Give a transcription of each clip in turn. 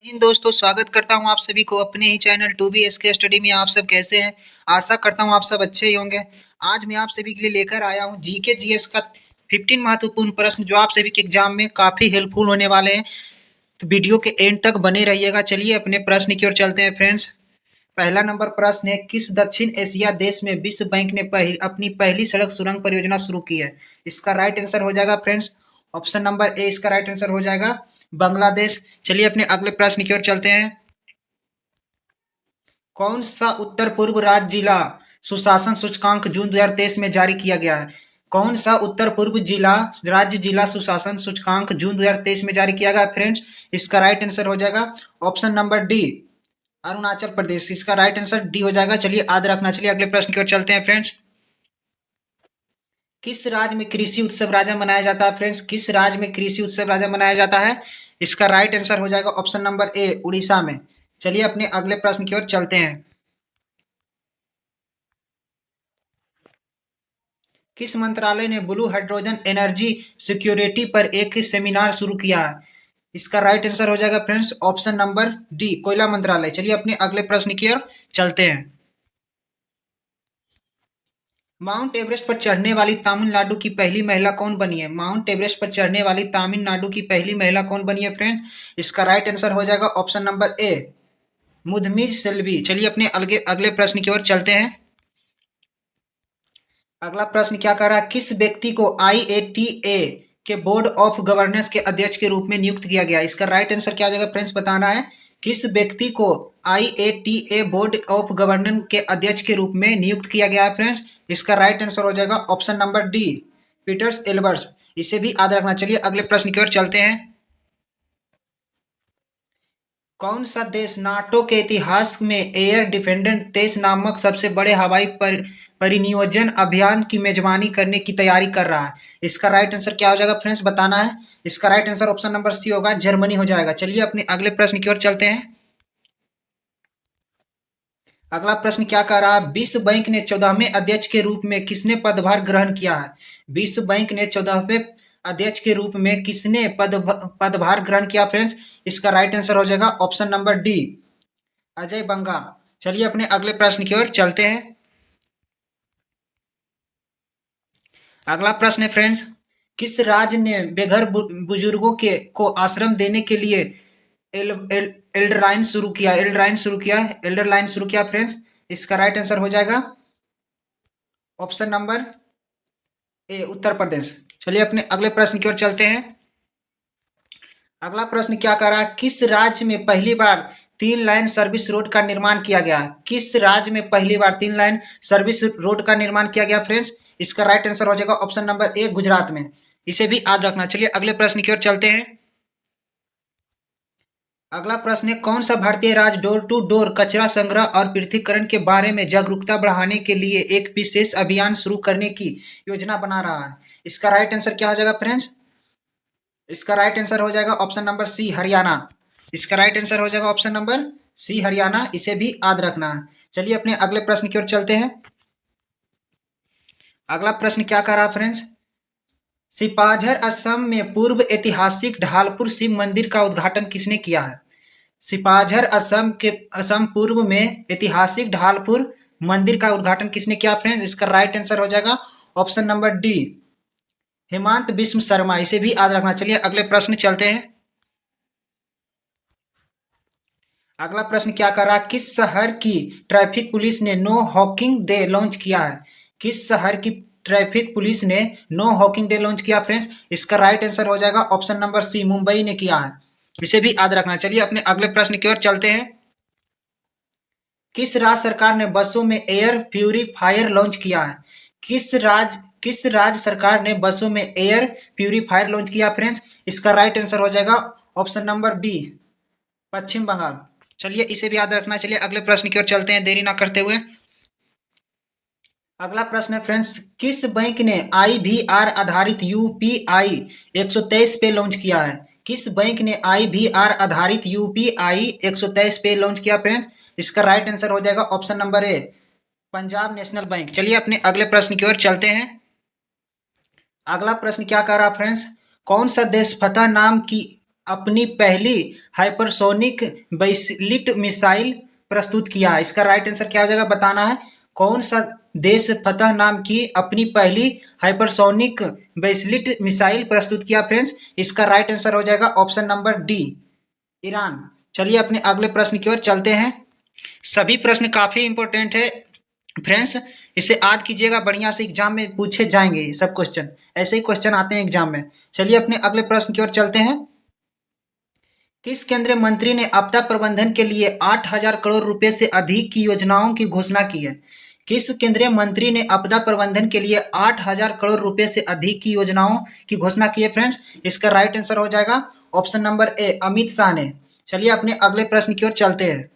इन दोस्तों स्वागत करता हूं आप सभी को अपने ही चैनल 2BSK स्टडी में। आप सब कैसे हैं? आशा करता हूं आप सब अच्छे ही होंगे। आज मैं आप सभी के लिए लेकर आया हूं जीके जीएस का 15 महत्वपूर्ण प्रश्न जो आप सभी के एग्जाम में काफी हेल्पफुल होने वाले हैं। तो वीडियो के एंड तक बने रहिएगा। चलिए अपने प्रश्न की ओर चलते हैं फ्रेंड्स। पहला नंबर प्रश्न है, किस दक्षिण एशिया देश में विश्व बैंक ने अपनी पहली सड़क सुरंग परियोजना शुरू की है? इसका राइट आंसर हो जाएगा फ्रेंड्स ऑप्शन नंबर ए। इसका राइट आंसर हो जाएगा बांग्लादेश। चलिए अपने अगले प्रश्न की ओर चलते हैं। कौन सा उत्तर पूर्व राज्य जिला सुशासन सूचकांक जून 2023 में जारी किया गया है? कौन सा उत्तर पूर्व जिला राज्य जिला सुशासन सूचकांक जून 2023 में जारी किया गया फ्रेंड्स? इसका राइट आंसर हो जाएगा option number D, Arunachal Pradesh. इसका राइट आंसर डी हो जाएगा। चलिए याद रखना। चलिए अगले प्रश्न की ओर चलते हैं फ्रेंड्स। किस राज्य में कृषि उत्सव राजा मनाया जाता है फ्रेंड्स? किस राज्य में कृषि उत्सव राजा मनाया जाता है? इसका राइट आंसर हो जाएगा ऑप्शन नंबर ए, उड़ीसा में। चलिए अपने अगले प्रश्न की ओर चलते हैं। किस मंत्रालय ने ब्लू हाइड्रोजन एनर्जी सिक्योरिटी पर एक सेमिनार शुरू किया है? इसका राइट आंसर हो जाएगा फ्रेंड्स ऑप्शन नंबर डी, कोयला मंत्रालय। चलिए अपने अगले प्रश्न की ओर चलते हैं। माउंट एवरेस्ट पर चढ़ने वाली तमिलनाडु की पहली महिला कौन बनी है? माउंट एवरेस्ट पर चढ़ने वाली तमिलनाडु की पहली महिला कौन बनी है फ्रेंड्स? इसका राइट आंसर हो जाएगा ऑप्शन नंबर ए, मुदमी सेल्वी। चलिए अपने अगले अगले प्रश्न की ओर चलते हैं। अगला प्रश्न क्या कर रहा है, किस व्यक्ति को IATA के बोर्ड ऑफ गवर्नेंस के अध्यक्ष के रूप में नियुक्त किया गया? इसका राइट आंसर क्या हो जाएगा फ्रेंड्स, बताना है। किस व्यक्ति को IATA बोर्ड ऑफ गवर्नेंस के अध्यक्ष के रूप में नियुक्त किया गया है फ्रेंड्स? इसका राइट आंसर हो जाएगा option number D, Peters Alberts. इसे भी याद रखना। चलिए अगले प्रश्न की ओर चलते हैं। कौन सा देश नाटो के इतिहास में एयर डिफेंडेंट 23 नामक सबसे बड़े हवाई परिनियोजन अभियान की मेजबानी करने की तैयारी कर रहा है? इसका राइट आंसर क्या हो जाएगा फ्रेंड्स, बताना है। इसका right answer option number C होगा, जर्मनी हो जाएगा। चलिए अपने अगले प्रश्न की ओर चलते हैं। अगला प्रश्न क्या कह रहा है, विश्व बैंक ने 14वें अध्यक्ष के रूप में किसने पदभार ग्रहण किया है? विश्व बैंक ने 14वें अध्यक्ष के रूप में किसने पदभार ग्रहण किया फ्रेंड्स? इसका राइट आंसर हो जाएगा ऑप्शन नंबर डी, अजय बंगा। चलिए अपने अगले प्रश्न की ओर चलते हैं। अगला प्रश्न है फ्रेंड्स, किस राज्य ने बेघर बुजुर्गों के को आश्रम देने के लिए एल, एल, एल्डरलाइन शुरू किया? एल्डरलाइन शुरू किया फ्रेंड्स। इसका राइट आंसर हो जाएगा option number A, Uttar Pradesh. चलिए अपने अगले प्रश्न की ओर चलते हैं। अगला प्रश्न क्या कर रहा है, किस राज्य में पहली बार 3 लाइन सर्विस रोड का निर्माण किया गया? किस राज्य में पहली बार 3 लाइन सर्विस रोड का निर्माण किया गया फ्रेंड्स? इसका राइट आंसर हो जाएगा ऑप्शन नंबर ए, गुजरात में। इसे भी याद रखना। चलिए अगले प्रश्न की ओर चलते हैं। अगला प्रश्न है, कौन सा भारतीय राज्य डोर टू डोर कचरा संग्रह और पृथक्करण के बारे में जागरूकता बढ़ाने के लिए एक विशेष अभियान शुरू करने की योजना बना रहा है? इसका राइट आंसर क्या हो जाएगा फ्रेंड्स? इसका राइट आंसर हो जाएगा ऑप्शन नंबर सी, हरियाणा। इसका राइट आंसर हो जाएगा ऑप्शन नंबर सी, हरियाणा। इसे भी याद रखना है। चलिए अपने अगले प्रश्न की ओर चलते हैं। अगला प्रश्न क्या कर रहा फ्रेंड्स, सिपाझर असम में पूर्व ऐतिहासिक ढालपुर शिव मंदिर का उद्घाटन किसने किया है? सिपाझर असम पूर्व में ऐतिहासिक ढालपुर मंदिर का उद्घाटन किसने किया फ्रेंड्स? इसका राइट आंसर हो जाएगा option number D, Hemant Biswa Sharma. इसे भी याद रखना। चलिए अगले प्रश्न चलते हैं। अगला प्रश्न क्या कर रहा है, किस शहर की ट्रैफिक पुलिस ने नो हॉकिंग डे लॉन्च किया है? किस शहर की ट्रैफिक पुलिस ने नो हॉकिंग डे लॉन्च किया फ्रेंड्स? इसका राइट आंसर हो जाएगा ऑप्शन नंबर सी, मुंबई ने किया है। इसे भी याद रखना। चलिए अपने अगले प्रश्न की ओर चलते हैं। किस राज्य सरकार ने बसों में एयर प्यूरीफायर लॉन्च किया है? किस राज्य सरकार ने बसों में एयर प्यूरीफायर लॉन्च किया फ्रेंड्स? इसका राइट आंसर हो जाएगा ऑप्शन नंबर बी, पश्चिम बंगाल। चलिए इसे भी याद रखना। चलिए अगले प्रश्न की ओर चलते हैं देरी ना करते हुए। अगला प्रश्न है फ्रेंड्स, किस बैंक ने IVR आधारित UPI 123 पे लॉन्च किया है? किस बैंक ने IVR आधारित UPI 123 पे लॉन्च किया फ्रेंड्स? इसका राइट आंसर हो जाएगा option number A, Punjab national bank. चलिए अपने अगले प्रश्न की ओर चलते हैं। अगला प्रश्न क्या कह रहा फ्रेंड्स, कौन सा देश फतह नाम की अपनी पहली हाइपरसोनिक बैलिस्टिक मिसाइल प्रस्तुत किया? इसका राइट आंसर क्या हो जाएगा, बताना है। कौन सा देश फतह नाम की अपनी पहली हाइपरसोनिक बैलिस्टिक मिसाइल प्रस्तुत किया फ्रेंड्स? इसका राइट आंसर हो जाएगा ऑप्शन नंबर डी, ईरान। चलिए अपने अगले प्रश्न की ओर चलते हैं। सभी प्रश्न काफी इंपॉर्टेंट है फ्रेंड्स, इसे याद कीजिएगा, बढ़िया से एग्जाम में पूछे जाएंगे ये सब क्वेश्चन, ऐसे ही क्वेश्चन आते हैं एग्जाम में। चलिए अपने अगले प्रश्न की ओर चलते हैं। किस केंद्रीय मंत्री ने आपदा प्रबंधन के लिए 8,000 करोड़ रुपए से अधिक की योजनाओं की घोषणा की है? किस केंद्रीय मंत्री ने आपदा प्रबंधन के लिए 8,000 करोड़ रुपए से अधिक की योजनाओं की घोषणा की है फ्रेंड्स? इसका राइट आंसर हो जाएगा option number A, Amit Shah ने। चलिए अपने अगले प्रश्न की ओर चलते हैं।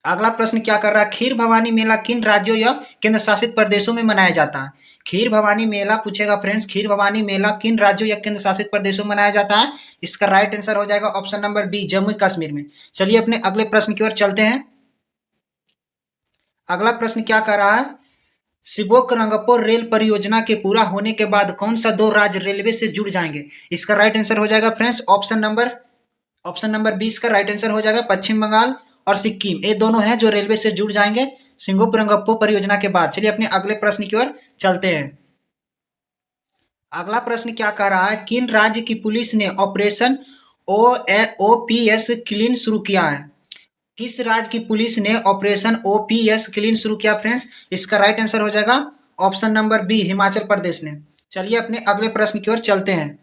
अगला प्रश्न क्या कर रहा है, खीर भवानी मेला किन राज्यों या केंद्र शासित प्रदेशों में मनाया जाता है? खीर भवानी मेला पूछेगा फ्रेंड्स, खीर भवानी मेला किन राज्यों या केंद्र शासित प्रदेशों में मनाया जाता है? इसका राइट आंसर हो जाएगा option number B, Jammu Kashmir में। चलिए अपने अगले प्रश्न की ओर चलते हैं। अगला प्रश्न क्या कर रहा है, शिबोक रंगपुर रेल परियोजना के पूरा होने के बाद कौन सा दो राज्य रेलवे से जुड़ जाएंगे? इसका राइट आंसर हो जाएगा फ्रेंड्स ऑप्शन नंबर 20 का राइट आंसर हो जाएगा पश्चिम बंगाल और सिक्किम, ये दोनों हैं जो रेलवे से जुड़ जाएंगे सिंगोप रंगप्पो परियोजना के बाद। चलिए अपने अगले प्रश्न की ओर चलते हैं। अगला प्रश्न क्या कह रहा है, किन राज्य की पुलिस ने ऑपरेशन ओपीएस क्लीन शुरू किया है? किस राज्य की पुलिस ने ऑपरेशन ओपीएस क्लीन शुरू किया फ्रेंड्स? इसका राइट आंसर हो जाएगा option number B, Himachal Pradesh ने। चलिए अपने अगले प्रश्न की ओर चलते हैं।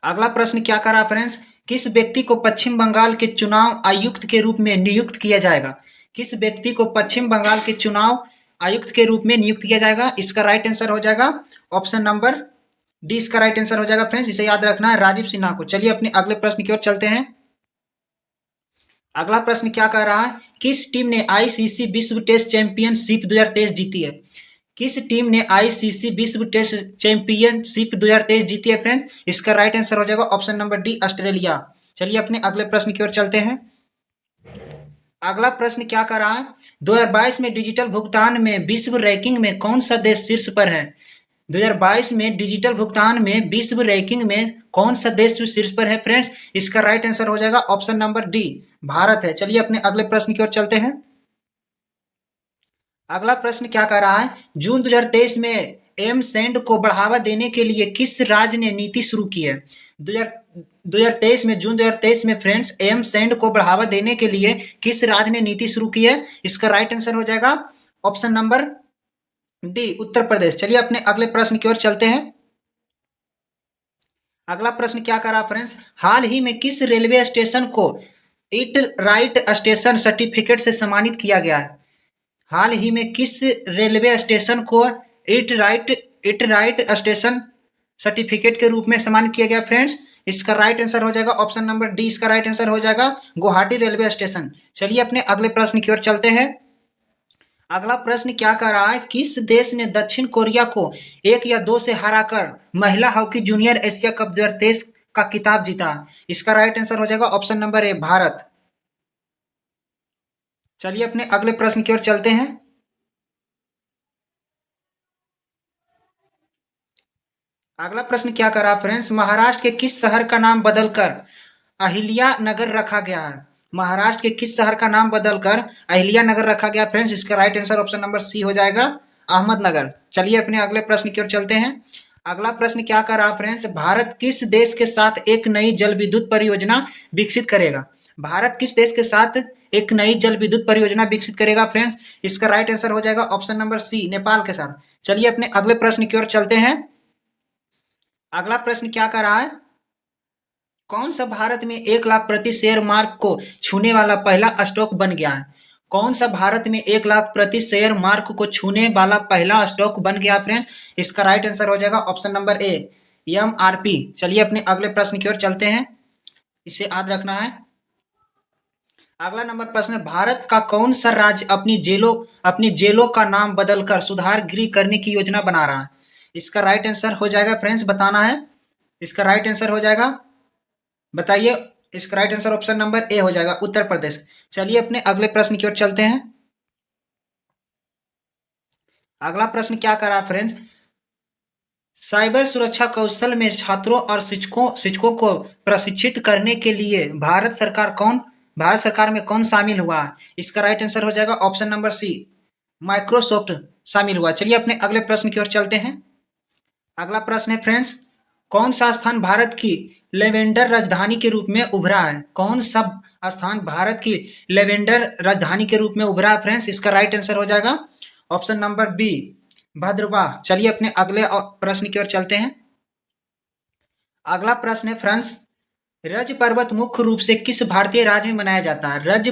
अगला प्रश्न क्या करा फ्रेंड्स, किस व्यक्ति को पश्चिम बंगाल के चुनाव आयुक्त के रूप में नियुक्त किया जाएगा? किस व्यक्ति को पश्चिम बंगाल के चुनाव आयुक्त के रूप में नियुक्त किया जाएगा? इसका राइट आंसर हो जाएगा ऑप्शन नंबर डी, इसका राइट आंसर हो जाएगा फ्रेंड्स, इसे याद रखना है, राजीव सिन्हा को। चलिए अपने अगले प्रश्न की ओर चलते हैं। अगला प्रश्न क्या कह रहा है, किस टीम ने आईसीसी विश्व टेस्ट चैंपियनशिप 2023 जीती है? किस टीम ने आईसीसी विश्व टेस्ट चैंपियनशिप 2023 जीती है फ्रेंड्स? इसका राइट आंसर हो जाएगा ऑप्शन नंबर डी, ऑस्ट्रेलिया। चलिए अपने अगले प्रश्न की ओर चलते हैं। अगला प्रश्न क्या कर रहा है, 2022 में डिजिटल भुगतान में विश्व रैंकिंग में कौन सा देश शीर्ष पर है? 2022 में डिजिटल भुगतान में विश्व रैंकिंग में कौन सा देश शीर्ष पर है फ्रेंड्स? इसका राइट आंसर हो जाएगा ऑप्शन नंबर डी, भारत है। चलिए अपने अगले प्रश्न की ओर चलते हैं। अगला प्रश्न क्या कह रहा है, जून 2023 में एम सैंड को बढ़ावा देने के लिए किस राज्य ने नीति शुरू की है? 2023 में, जून 2023 में फ्रेंड्स, एम सैंड को बढ़ावा देने के लिए किस राज्य ने नीति शुरू की है? इसका राइट आंसर हो जाएगा option number D, Uttar Pradesh. चलिए अपने अगले प्रश्न की ओर चलते हैं। अगला प्रश्न क्या करा फ्रेंड्स, हाल ही में किस रेलवे स्टेशन को इट राइट स्टेशन सर्टिफिकेट से सम्मानित किया गया है? हाल ही में किस रेलवे स्टेशन को इट राइट स्टेशन सर्टिफिकेट के रूप में सम्मानित किया गया फ्रेंड्स? इसका राइट आंसर हो जाएगा ऑप्शन नंबर डी, इसका राइट आंसर हो जाएगा गुवाहाटी रेलवे स्टेशन। चलिए अपने अगले प्रश्न की ओर चलते हैं। अगला प्रश्न क्या कर रहा है, किस देश ने दक्षिण कोरिया को 1 या 2 से हराकर महिला हॉकी जूनियर एशिया कप 2023 का खिताब जीता? इसका राइट आंसर हो जाएगा ऑप्शन नंबर ए, भारत। चलिए अपने अगले प्रश्न की ओर चलते हैं। अगला प्रश्न क्या करा फ्रेंड्स, महाराष्ट्र के किस शहर का नाम बदलकर अहिल्या नगर रखा गया है? महाराष्ट्र के किस शहर का नाम बदलकर अहिल्या नगर रखा गया फ्रेंड्स? इसका right answer option number C हो जाएगा, अहमदनगर। चलिए अपने अगले प्रश्न की ओर चलते हैं। अगला प्रश्न क्या कर रहा फ्रेंड्स, भारत किस देश के साथ एक नई जल विद्युत परियोजना विकसित करेगा? भारत किस देश के साथ एक नई जल विद्युत परियोजना विकसित करेगा फ्रेंड्स? इसका राइट आंसर हो जाएगा ऑप्शन नंबर सी, नेपाल के साथ। चलिए अपने अगले प्रश्न की ओर चलते हैं। अगला प्रश्न क्या कर रहा है, कौन सा भारत में 1 लाख प्रति शेयर मार्क को छूने वाला पहला स्टॉक बन गया है? कौन सा भारत में 1 लाख प्रति शेयर मार्क को छूने वाला पहला स्टॉक बन गया फ्रेंड्स? इसका राइट आंसर हो जाएगा ऑप्शन नंबर ए, MRP। चलिए अपने अगले प्रश्न की ओर चलते हैं, इसे याद रखना है। अगला नंबर प्रश्न, भारत का कौन सा राज्य अपनी जेलों का नाम बदलकर सुधार गृह करने की योजना बना रहा है? इसका राइट आंसर हो जाएगा फ्रेंड्स, बताना है। इसका राइट आंसर हो जाएगा, बताइए। इसका right answer option number A हो जाएगा, उत्तर प्रदेश। चलिए अपने अगले प्रश्न की ओर चलते हैं। अगला प्रश्न क्या करा फ्रेंड्स, साइबर सुरक्षा कौशल में छात्रों और शिक्षकों को प्रशिक्षित करने के लिए भारत सरकार में कौन शामिल हुआ है? इसका राइट आंसर हो जाएगा ऑप्शन नंबर सी, माइक्रोसॉफ्ट शामिल हुआ। चलिए अपने अगले प्रश्न की ओर चलते हैं। अगला प्रश्न है फ्रेंड्स, कौन सा स्थान भारत की लेवेंडर राजधानी के रूप में उभरा है? कौन सा स्थान भारत की लेवेंडर राजधानी के रूप में उभरा है फ्रेंड्स? इसका राइट आंसर हो जाएगा ऑप्शन नंबर बी, भद्रवाह। चलिए अपने अगले प्रश्न की ओर चलते हैं। अगला प्रश्न है फ्रेंड्स, रज पर्वत मुख्य रूप से किस भारतीय राज्य में मनाया जाता है? रज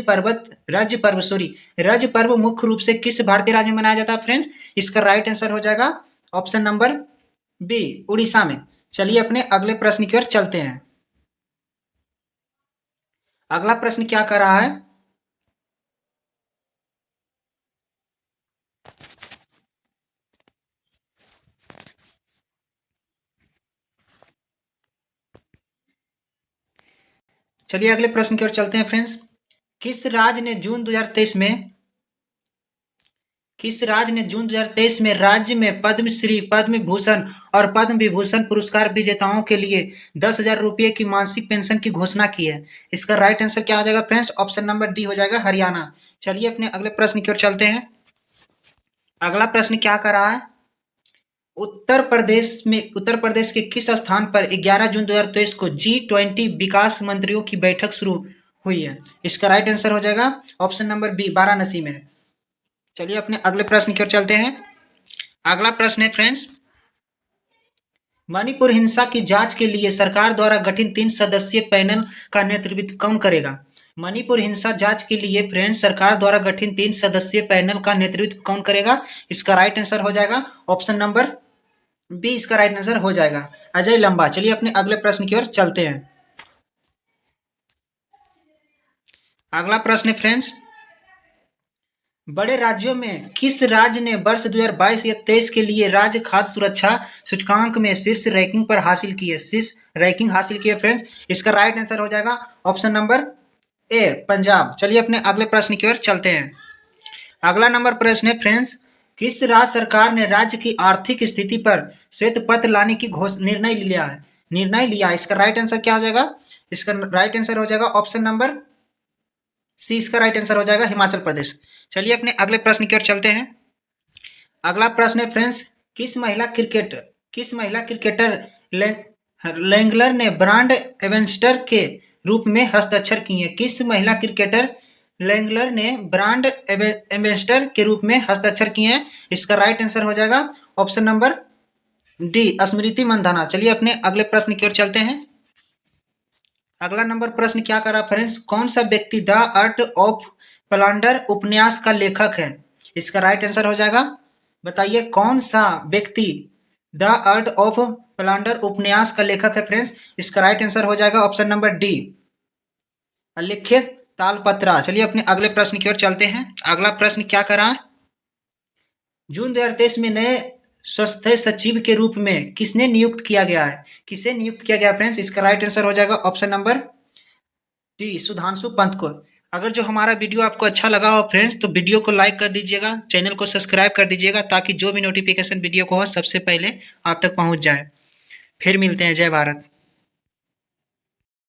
पर्व मुख्य रूप से किस भारतीय राज्य में मनाया जाता है फ्रेंड्स? इसका राइट आंसर हो जाएगा ऑप्शन नंबर बी, उड़ीसा में। चलिए अपने अगले प्रश्न की ओर चलते हैं। अगला प्रश्न क्या कर रहा है? चलिए अगले प्रश्न की ओर चलते हैं फ्रेंड्स। किस राज्य ने जून 2023 में राज्य में पद्मश्री, पद्म भूषण और पद्म विभूषण पुरस्कार विजेताओं के लिए 10,000 रुपये की मासिक पेंशन की घोषणा की है? इसका राइट आंसर क्या हो जाएगा फ्रेंड्स? ऑप्शन नंबर डी हो जाएगा, हरियाणा। चलिए अपने अगले प्रश्न की ओर चलते हैं। अगला प्रश्न क्या कर रहा है? उत्तर प्रदेश के किस स्थान पर 11 जून 2023 को G20 विकास मंत्रियों की बैठक शुरू हुई है? इसका राइट आंसर हो जाएगा ऑप्शन नंबर बी, वाराणसी में। चलिए अपने अगले प्रश्न की ओर चलते हैं। अगला प्रश्न है फ्रेंड्स, मणिपुर हिंसा की जांच के लिए सरकार द्वारा गठित 3 सदस्यीय पैनल का नेतृत्व कौन करेगा? मणिपुर हिंसा जांच के लिए फ्रेंड्स सरकार द्वारा गठित 3 सदस्यीय पैनल का नेतृत्व कौन करेगा? इसका राइट आंसर हो जाएगा ऑप्शन नंबर बी, इसका राइट आंसर हो जाएगा अजय लंबा। चलिए अपने अगले प्रश्न की ओर चलते हैं। अगला प्रश्न है फ्रेंड्स, बड़े राज्यों में किस राज्य ने वर्ष 2022 या 23 के लिए राज्य खाद्य सुरक्षा सूचकांक में शीर्ष रैंकिंग पर हासिल की है? शीर्ष रैंकिंग हासिल की है फ्रेंड्स। इसका राइट आंसर हो जाएगा ऑप्शन नंबर ए, पंजाब। चलिए अपने अगले प्रश्न की ओर चलते हैं। अगला नंबर प्रश्न है फ्रेंड्स, किस राज्य सरकार ने राज्य की आर्थिक स्थिति पर श्वेत पत्र लाने की निर्णय लिया? इसका राइट आंसर क्या हो जाएगा? इसका राइट आंसर हो जाएगा ऑप्शन नंबर सी, इसका राइट आंसर हो जाएगा हिमाचल प्रदेश। चलिए अपने अगले प्रश्न की ओर चलते हैं। अगला प्रश्न है फ्रेंड्स, किस महिला क्रिकेटर लैंगलर ने ब्रांड एम्बेसडर के रूप में हस्ताक्षर किए हैं? किस महिला क्रिकेटर लैंगलर ने ब्रांड एम्बेसडर के रूप में हस्ताक्षर किए हैं? इसका राइट आंसर हो जाएगा option number D, Smriti Mandhana. चलिए अपने अगले प्रश्न की ओर चलते हैं। अगला नंबर प्रश्न क्या कर रहा है फ्रेंड्स, कौन सा व्यक्ति द आर्ट ऑफ प्लांडर उपन्यास का लेखक है? इसका राइट आंसर हो जाएगा, बताइए कौन सा व्यक्ति द आर्ट ऑफ प्लांडर उपन्यास का लेखक है फ्रेंड्स? इसका राइट आंसर हो जाएगा ऑप्शन नंबर डी, अलिखित तालपत्रा। चलिए अपने अगले प्रश्न की ओर चलते हैं। अगला प्रश्न क्या कर रहा है, जून 2023 में नए स्वास्थ्य सचिव के रूप में किसे नियुक्त किया गया फ्रेंड्स? इसका राइट आंसर हो जाएगा option number D, Sudhanshu Pant को। अगर जो हमारा वीडियो आपको अच्छा लगा हो फ्रेंड्स तो वीडियो को लाइक कर दीजिएगा, चैनल को सब्सक्राइब कर दीजिएगा ताकि जो भी नोटिफिकेशन वीडियो को हो सबसे पहले आप तक पहुंच जाए। फिर मिलते हैं। जय भारत।